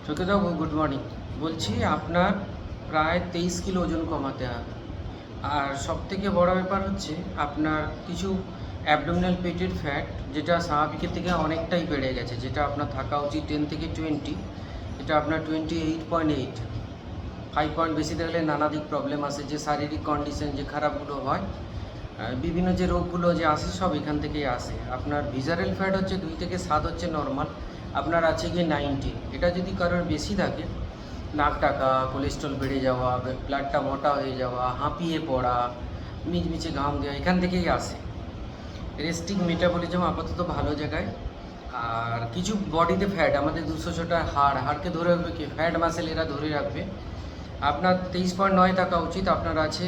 সত্যদাও good morning. বলছি আপনার প্রায় 23 কিলো ওজন কমাতে হবে। আর সবথেকে বড় ব্যাপার হচ্ছে আপনার কিছু অ্যাবডোমিনাল পেটের ফ্যাট, যেটা স্বাভাবিকের থেকে অনেকটাই বেড়ে গেছে, যেটা আপনার থাকা উচিত 10 থেকে 20, এটা আপনার 28.8। 5 পয়েন্ট বেশি থাকলে নানাদিক প্রবলেম আসে, যে শারীরিক কন্ডিশন যে খারাপগুলো হয়, বিভিন্ন যে রোগগুলো যে আসে সব এখান থেকেই আসে। আপনার ভিজারেল ফ্যাট হচ্ছে 2 থেকে 7 হচ্ছে নর্মাল, আপনার আছে গিয়ে 19। এটা যদি কারোর বেশি থাকে, নাক ডাকা, কোলেস্ট্রল বেড়ে যাওয়া, ব্লাডটা মোটা হয়ে যাওয়া, হাঁপিয়ে পড়া, মিচমিচে ঘাম দেওয়া, এখান থেকেই আসে। রেস্টিং মেটাবলিজম আপাতত ভালো জায়গায়। আর কিছু বডিতে ফ্যাট, আমাদের 200টা হাড়কে ধরে রাখবে কি, ফ্যাট মাসেল এরা ধরে রাখবে। আপনার 23.9 থাকা উচিত, আপনার আছে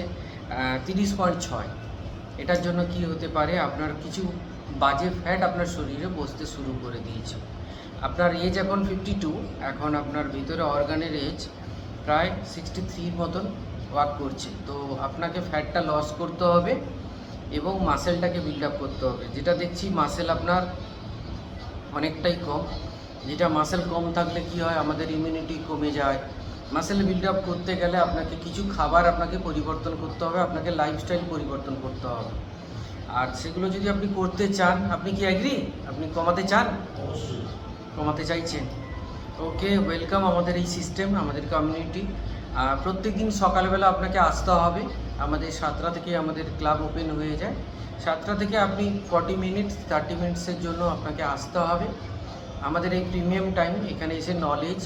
30.6। এটার জন্য কি হতে পারে, আপনার কিছু বাজে ফ্যাট আপনার শরীরে বসতে শুরু করে দিয়েছে। আপনার এজ এখন 52, এখন আপনার ভিতরে অর্গানের এজ প্রায় 63 মতন ওয়ার্ক করছে। তো আপনাকে ফ্যাটটা লস করতে হবে এবং মাসেলটাকে বিল্ড আপ করতে হবে। যেটা দেখছি মাসেল আপনার অনেকটাই কম, যেটা মাসেল কম থাকলে কি হয়, আমাদের ইমিউনিটি কমে যায়। মাসেল বিল্ড আপ করতে গেলে আপনাকে কিছু খাবার আপনাকে পরিবর্তন করতে হবে, আপনাকে লাইফস্টাইল পরিবর্তন করতে হবে। আর সেগুলো যদি আপনি করতে চান, আপনি কি অ্যাগ্রি? আপনি কমাতে চান? অবশ্যই। কমাতে চাইছেন? ওকে, ওয়েলকাম আমাদের এই সিস্টেম, আমাদের কমিউনিটি। প্রত্যেক দিন সকালবেলা আপনাকে আসতে হবে। আমাদের 7টা থেকে আমাদের ক্লাব ওপেন হয়ে যায়। 7টা থেকে আপনি 40 মিনিট 30 মিনিটসের জন্য আপনাকে আসতে হবে। আমাদের এই প্রিমিয়াম টাইম, এখানে এসে নলেজ,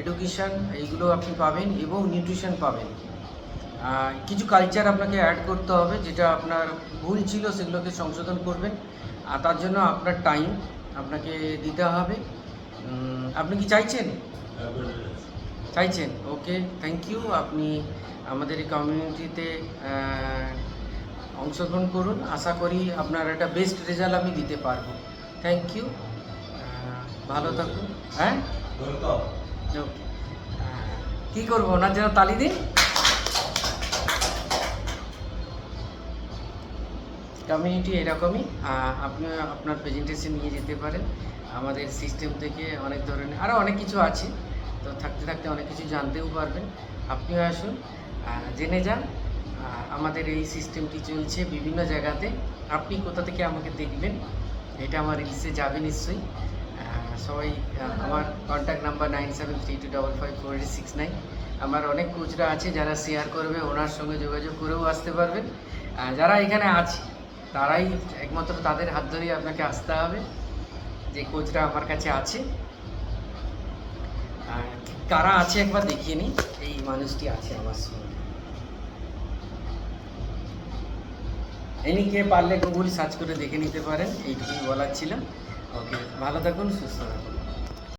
এডুকেশান এইগুলো আপনি পাবেন এবং নিউট্রিশন পাবেন। কিছু কালচার আপনাকে অ্যাড করতে হবে, যেটা আপনার ভুল ছিল সেগুলোকে সংশোধন করবেন। আর তার জন্য আপনার টাইম আপনাকে দিতে হবে। আপনি কি চাইছেন? চাইছেন? ওকে, থ্যাংক ইউ। আপনি আমাদের এই কমিউনিটিতে অংশগ্রহণ করুন। আশা করি আপনার একটা বেস্ট রেজাল্ট আমি দিতে পারবো। থ্যাংক ইউ, ভালো থাকুন। হ্যাঁ, ওকে। কী করবো, ওনার জন্য তালি দিন। কমিউনিটি এরকমই, আপনি আপনার প্রেজেন্টেশন নিয়ে যেতে পারেন। আমাদের সিস্টেম থেকে অনেক ধরনের আরও অনেক কিছু আছে, তো থাকতে থাকতে অনেক কিছু জানতেও পারবেন। আপনিও আসুন, জেনে যান। আমাদের এই সিস্টেমটি চলছে বিভিন্ন জায়গাতে। আপনি কোথা থেকে আমাকে দেখবেন, এটা আমার রিলসে যাবে নিশ্চয়ই। সবাই আমার কন্ট্যাক্ট নাম্বার 9732554869। আমার অনেক কোচরা আছে যারা শেয়ার করবে, ওনার সঙ্গে যোগাযোগ করেও আসতে পারবেন। যারা এখানে আছে তারাই একমাত্র, তাদের হাত ধরেই আপনাকে আসতে হবে, যে কোচরা আমার কাছে আছে। কারা আছে একবার দেখিয়ে নিই। এই মানুষটি আছে আমার সঙ্গে, ইনি কে, পারলে গুগল সার্চ করে দেখে নিতে পারেন। এইটুকুই বলার ছিল। ওকে, ভালো থাকুন, সুস্থ থাকুন।